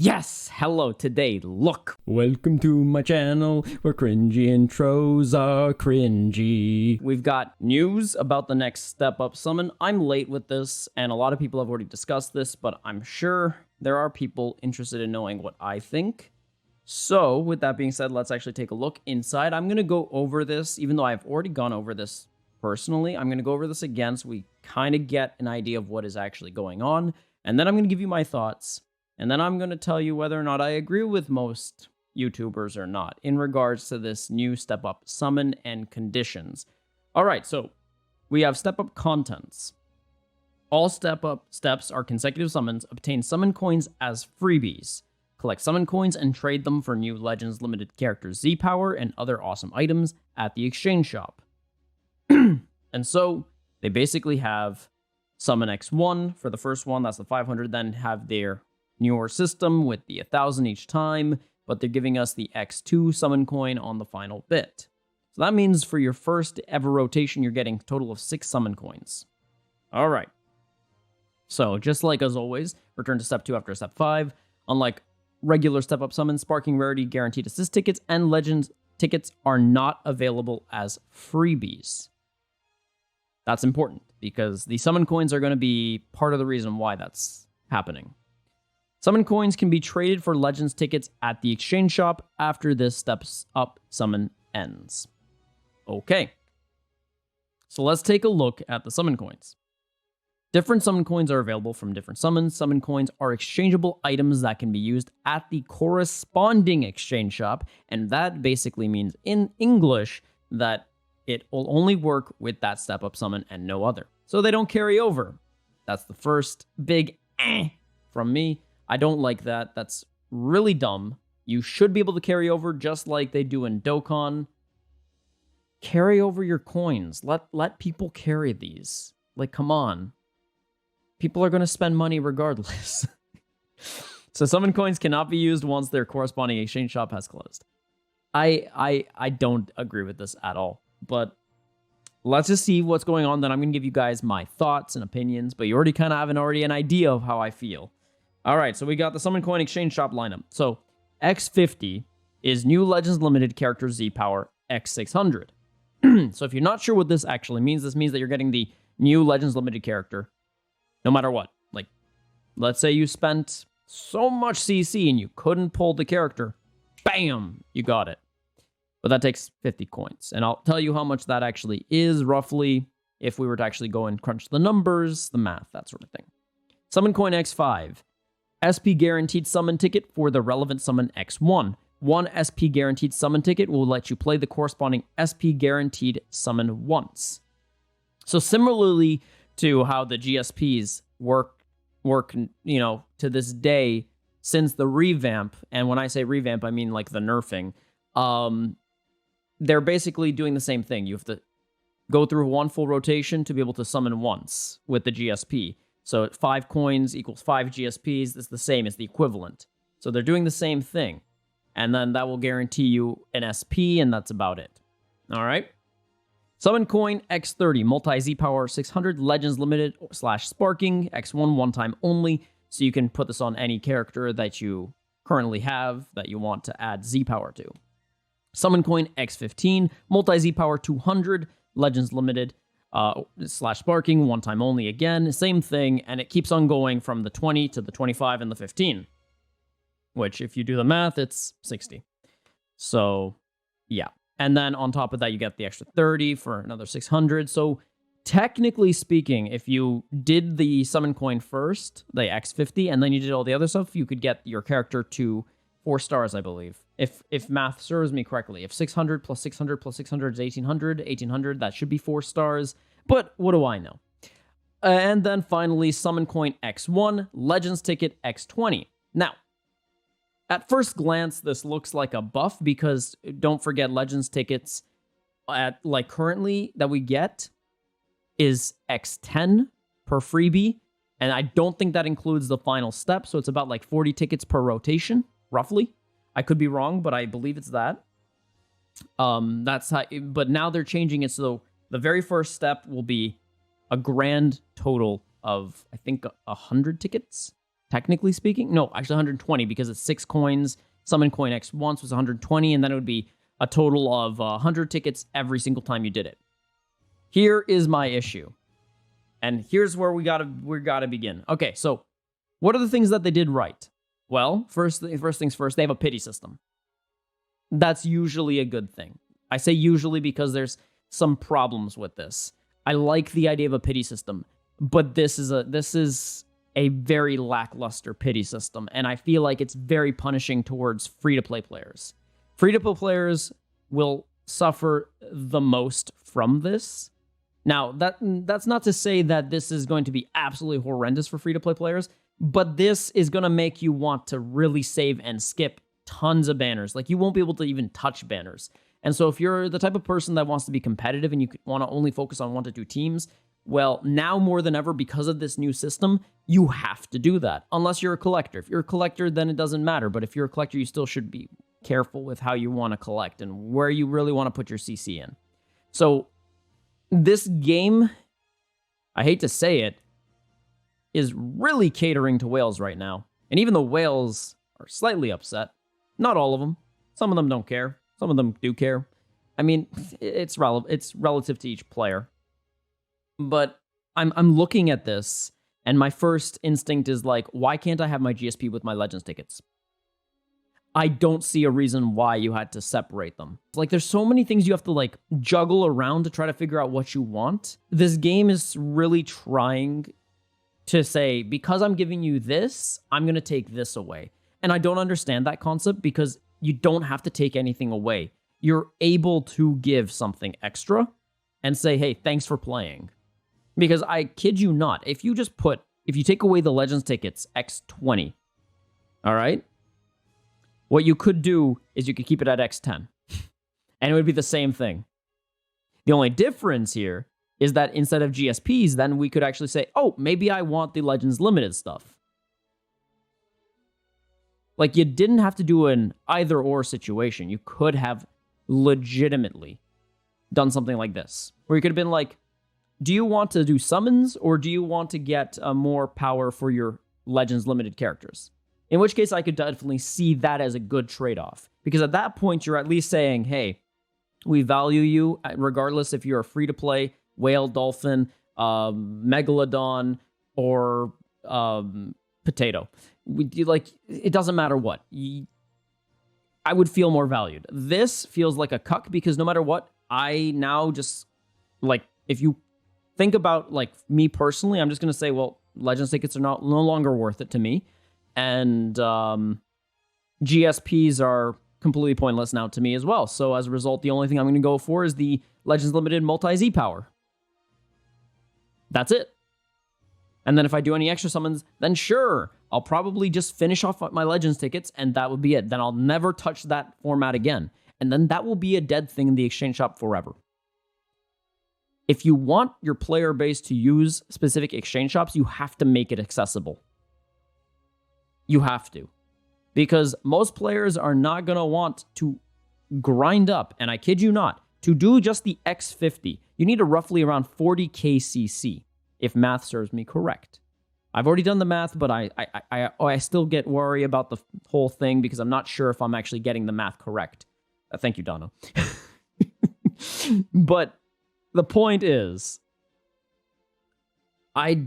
Yes! Hello, today, look! Welcome to my channel, where cringy intros are cringy. We've got news about the next Step Up summon. I'm late with this, and a lot of people have already discussed this, but I'm sure there are people interested in knowing what I think. So, with that being said, let's actually take a look inside. I'm going to go over this, even though I've already gone over this personally. I'm going to go over this again so we kind of get an idea of what is actually going on, and then I'm going to give you my thoughts. And then I'm going to tell you whether or not I agree with most YouTubers or not in regards to this new Step Up summon and conditions. All right, so we have Step Up contents. All Step Up steps are consecutive summons. Obtain summon coins as freebies. Collect summon coins and trade them for new Legends Limited character Z Power and other awesome items at the exchange shop. And so they basically have Summon X1 for the first one. That's the 500. Then have their newer system with the 1,000 each time, but they're giving us the X2 summon coin on the final bit. So that means for your first ever rotation, you're getting a total of 6 summon coins. All right. So just like as always, return to Step 2 after Step 5. Unlike regular Step Up summons, Sparking Rarity Guaranteed Assist tickets and Legends tickets are not available as freebies. That's important because the summon coins are going to be part of the reason why that's happening. Summon coins can be traded for Legends tickets at the exchange shop after this Steps Up summon ends. Okay. So let's take a look at the summon coins. Different summon coins are available from different summons. Summon coins are exchangeable items that can be used at the corresponding exchange shop, and that basically means in English that it will only work with that Step Up summon and no other. So they don't carry over. That's the first big from me. I don't like that. That's really dumb. You should be able to carry over just like they do in Dokkan. Carry over your coins. Let people carry these. Like, come on. People are going to spend money regardless. So summon coins cannot be used once their corresponding exchange shop has closed. I don't agree with this at all. But let's just see what's going on. Then I'm going to give you guys my thoughts and opinions. But you already kind of have an idea of how I feel. All right, so we got the Summon Coin Exchange Shop lineup. So X50 is new Legends Limited character Z Power X600. So if you're not sure what this actually means, this means that you're getting the new Legends Limited character no matter what. Like, let's say you spent so much CC and you couldn't pull the character. Bam! You got it. But that takes 50 coins. And I'll tell you how much that actually is roughly if we were to actually go and crunch the numbers, the math, that sort of thing. Summon Coin X5. SP Guaranteed Summon Ticket for the relevant Summon X1. 1 SP Guaranteed Summon Ticket will let you play the corresponding SP Guaranteed Summon once. So similarly to how the GSPs work, to this day since the revamp, and when I say revamp, I mean like the nerfing, they're basically doing the same thing. You have to go through one full rotation to be able to summon once with the GSP. So 5 coins equals 5 GSPs. It's the same. It's the equivalent. So they're doing the same thing. And then that will guarantee you an SP, and that's about it. All right. Summon Coin X30, Multi-Z Power 600, Legends Limited / Sparking, X1 one time only. So you can put this on any character that you currently have that you want to add Z Power to. Summon Coin X15, Multi-Z Power 200, Legends Limited / Sparking, one time only again, same thing, and it keeps on going from the 20 to the 25 and the 15, which if you do the math, it's 60. So, yeah. And then on top of that, you get the extra 30 for another 600. So, technically speaking, if you did the summon coin first, the X50, and then you did all the other stuff, you could get your character to 4 stars, I believe. If math serves me correctly. If 600 plus 600 plus 600 is 1800, 1800, that should be 4 stars. But what do I know? And then finally, Summon Coin X1, Legends Ticket X20. Now, at first glance, this looks like a buff because don't forget Legends tickets at like currently that we get is X10 per freebie. And I don't think that includes the final step. So it's about like 40 tickets per rotation, roughly. I could be wrong, but I believe it's that. That's how, but now they're changing it so the very first step will be a grand total of, I think, 100 tickets. technically speaking. No, actually 120 because it's 6 coins. Summon coin X once was 120, and then it would be a total of 100 tickets every single time you did it. Here is my issue. And here's where we gotta begin. Okay, so what are the things that they did right? Well, first things first, they have a pity system. That's usually a good thing. I say usually because there's some problems with this. I like the idea of a pity system, but this is a very lackluster pity system, and I feel like it's very punishing towards free-to-play players. Free-to-play players will suffer the most from this. Now, that's not to say that this is going to be absolutely horrendous for free-to-play players, but this is going to make you want to really save and skip tons of banners. Like, you won't be able to even touch banners. And so if you're the type of person that wants to be competitive and you want to only focus on 1 to 2 teams, well, now more than ever, because of this new system, you have to do that. Unless you're a collector. If you're a collector, then it doesn't matter. But if you're a collector, you still should be careful with how you want to collect and where you really want to put your CC in. So this game, I hate to say it, is really catering to whales right now. And even the whales are slightly upset. Not all of them. Some of them don't care. Some of them do care. I mean, it's relative to each player. But I'm looking at this, and my first instinct is like, why can't I have my GSP with my Legends tickets? I don't see a reason why you had to separate them. Like, there's so many things you have to, like, juggle around to try to figure out what you want. This game is really trying to say, because I'm giving you this, I'm going to take this away. And I don't understand that concept because you don't have to take anything away. You're able to give something extra and say, hey, thanks for playing. Because I kid you not, if you take away the Legends tickets X20, all right? What you could do is you could keep it at X10. And it would be the same thing. The only difference here is that instead of GSPs, then we could actually say, oh, maybe I want the Legends Limited stuff. Like, you didn't have to do an either-or situation. You could have legitimately done something like this, where you could have been like, do you want to do summons, or do you want to get more power for your Legends Limited characters? In which case, I could definitely see that as a good trade-off. Because at that point, you're at least saying, hey, we value you, regardless if you're a free-to-play, whale, dolphin, megalodon, or potato. It doesn't matter what. I would feel more valued. This feels like a cuck, because no matter what, I now just, like, if you think about, like, me personally, I'm just going to say, well, Legends tickets are no longer worth it to me. And GSPs are completely pointless now to me as well. So as a result, the only thing I'm going to go for is the Legends Limited multi-Z power. That's it. And then if I do any extra summons, then sure, I'll probably just finish off my Legends tickets, and that would be it. Then I'll never touch that format again. And then that will be a dead thing in the exchange shop forever. If you want your player base to use specific exchange shops, you have to make it accessible. You have to. Because most players are not going to want to grind up, and I kid you not, to do just the X50, you need a roughly around 40k CC, if math serves me correct. I've already done the math, but I still get worried about the whole thing because I'm not sure if I'm actually getting the math correct. Thank you, Donna. But the point is, I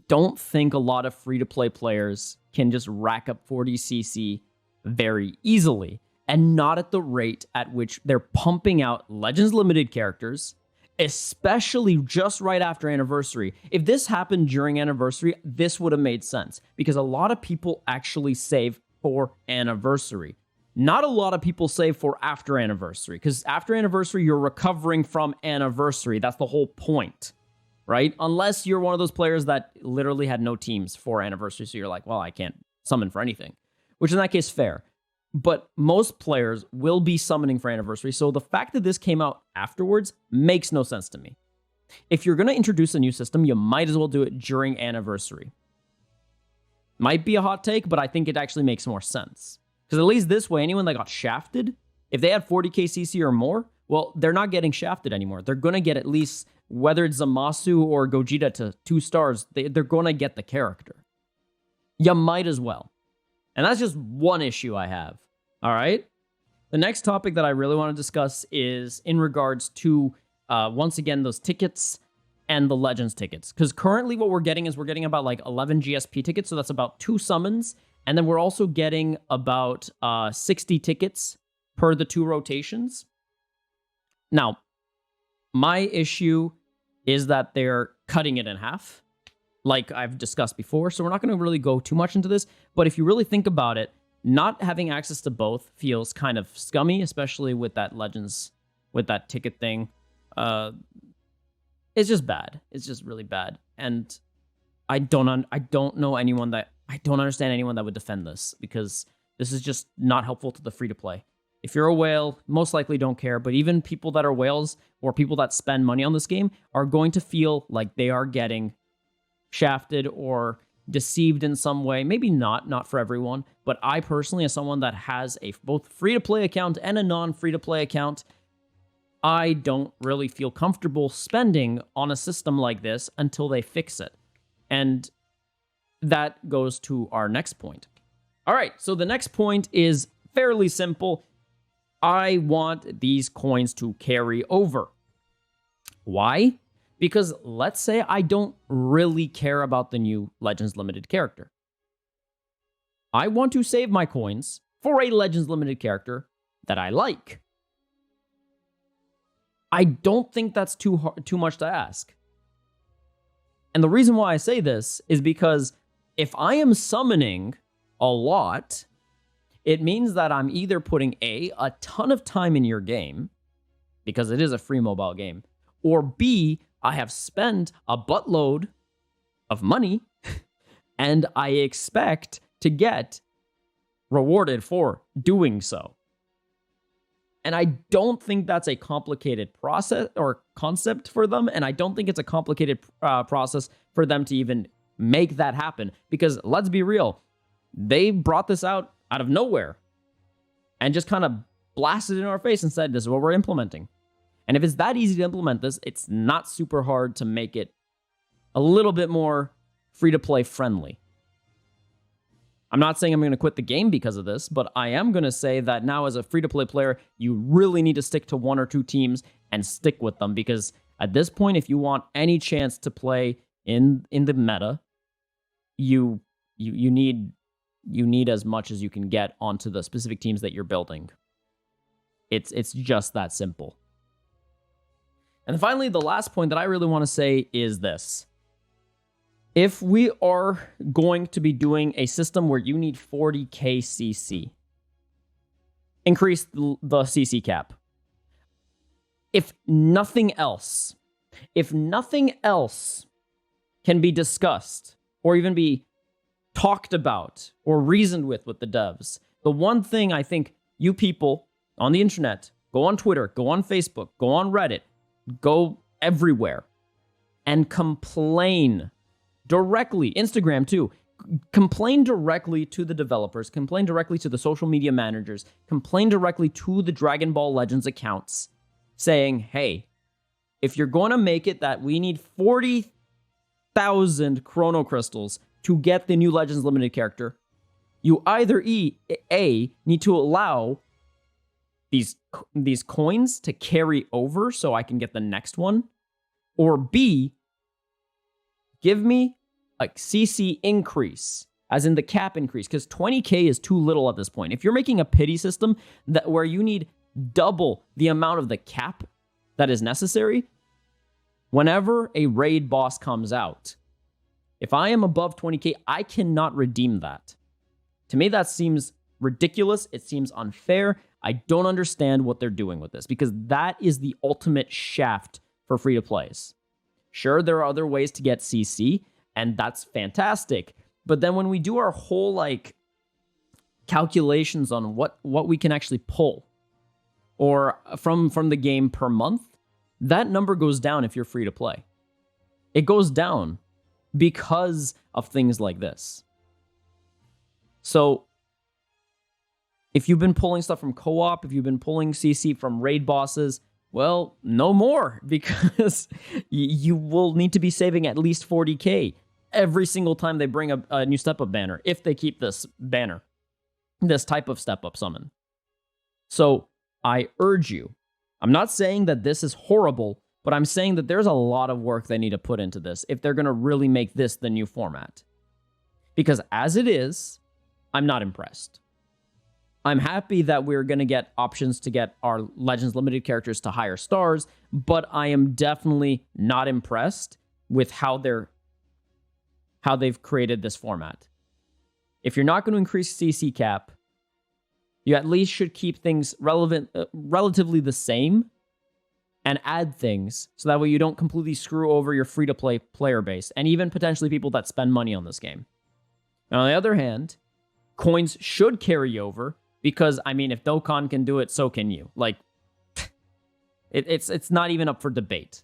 don't think a lot of free-to-play players can just rack up 40 CC very easily, and not at the rate at which they're pumping out Legends Limited characters, especially just right after Anniversary. If this happened during Anniversary, this would have made sense, because a lot of people actually save for Anniversary. Not a lot of people save for after Anniversary, because after Anniversary, you're recovering from Anniversary. That's the whole point, right? Unless you're one of those players that literally had no teams for Anniversary, so you're like, well, I can't summon for anything, which in that case, fair. But most players will be summoning for Anniversary, so the fact that this came out afterwards makes no sense to me. If you're going to introduce a new system, you might as well do it during Anniversary. Might be a hot take, but I think it actually makes more sense. Because at least this way, anyone that got shafted, if they had 40k CC or more, well, they're not getting shafted anymore. They're going to get at least, whether it's Zamasu or Gogeta to 2 stars, they're going to get the character. You might as well. And that's just one issue I have. All right? The next topic that I really want to discuss is in regards to, once again, those tickets and the Legends tickets. Because currently what we're getting is we're getting about like 11 GSP tickets, so that's about 2 summons. And then we're also getting about 60 tickets per the 2 rotations. Now, my issue is that they're cutting it in half, like I've discussed before. So we're not going to really go too much into this. But if you really think about it, not having access to both feels kind of scummy, especially with that Legends, with that ticket thing. It's just bad. It's just really bad. And I don't understand anyone that would defend this, because this is just not helpful to the free-to-play. If you're a whale, most likely don't care, but even people that are whales or people that spend money on this game are going to feel like they are getting shafted or deceived in some way. Maybe not for everyone, but I personally, as someone that has a both free-to-play account and a non-free-to-play account, I don't really feel comfortable spending on a system like this until they fix it. And that goes to our next point. All right, so the next point is fairly simple. I want these coins to carry over. Why? Because let's say I don't really care about the new Legends Limited character. I want to save my coins for a Legends Limited character that I like. I don't think that's too much to ask. And the reason why I say this is because if I am summoning a lot, it means that I'm either putting a ton of time in your game, because it is a free mobile game, or B, I have spent a buttload of money and I expect to get rewarded for doing so. And I don't think that's a complicated process or concept for them, and I don't think it's a complicated process for them to even make that happen, because let's be real, they brought this out of nowhere and just kind of blasted it in our face and said, this is what we're implementing. And if it's that easy to implement this, it's not super hard to make it a little bit more free-to-play friendly. I'm not saying I'm going to quit the game because of this, but I am going to say that now as a free-to-play player, you really need to stick to 1 or 2 teams and stick with them, because at this point, if you want any chance to play in the meta, you need as much as you can get onto the specific teams that you're building. It's just that simple. And finally, the last point that I really want to say is this. If we are going to be doing a system where you need 40k CC, increase the CC cap. If nothing else can be discussed or even be talked about or reasoned with the devs, the one thing I think you people on the internet, go on Twitter, go on Facebook, go on Reddit, go everywhere and complain directly, Instagram too, complain directly to the developers, complain directly to the social media managers, complain directly to the Dragon Ball Legends accounts, saying, hey, if you're going to make it that we need 40,000 Chrono Crystals to get the new Legends Limited character, you either A, need to allow these coins to carry over so I can get the next one, or B, give me a CC increase, as in the cap increase, because 20k is too little at this point. If you're making a pity system where you need double the amount of the cap that is necessary, whenever a raid boss comes out, if I am above 20k, I cannot redeem that. To me, that seems ridiculous. It seems unfair. I don't understand what they're doing with this, because that is the ultimate shaft for free-to-plays. Sure, there are other ways to get CC, and that's fantastic. But then when we do our whole, calculations on what we can actually pull or from the game per month, that number goes down if you're free-to-play. It goes down because of things like this. So if you've been pulling stuff from co-op, if you've been pulling CC from raid bosses, well, no more, because you will need to be saving at least 40k. every single time they bring a new step-up banner, if they keep this banner, this type of step-up summon. So I urge you, I'm not saying that this is horrible, but I'm saying that there's a lot of work they need to put into this if they're going to really make this the new format. Because as it is, I'm not impressed. I'm happy that we're going to get options to get our Legends Limited characters to higher stars, but I am definitely not impressed with how they've created this format. If you're not going to increase CC cap, you at least should keep things relatively the same and add things so that way you don't completely screw over your free-to-play player base and even potentially people that spend money on this game. And on the other hand, coins should carry over because, I mean, if Dokkan can do it, so can you. Like, it's not even up for debate.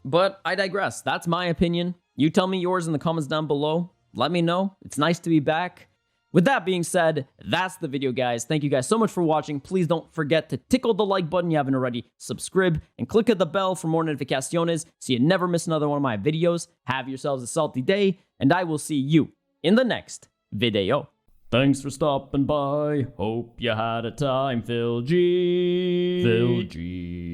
But I digress. That's my opinion. You tell me yours in the comments down below. Let me know. It's nice to be back. With that being said, that's the video, guys. Thank you guys so much for watching. Please don't forget to tickle the like button if you haven't already, subscribe, and click at the bell for more notificaciones so you never miss another one of my videos. Have yourselves a salty day, and I will see you in the next video. Thanks for stopping by. Hope you had a time, Phil G. Phil G.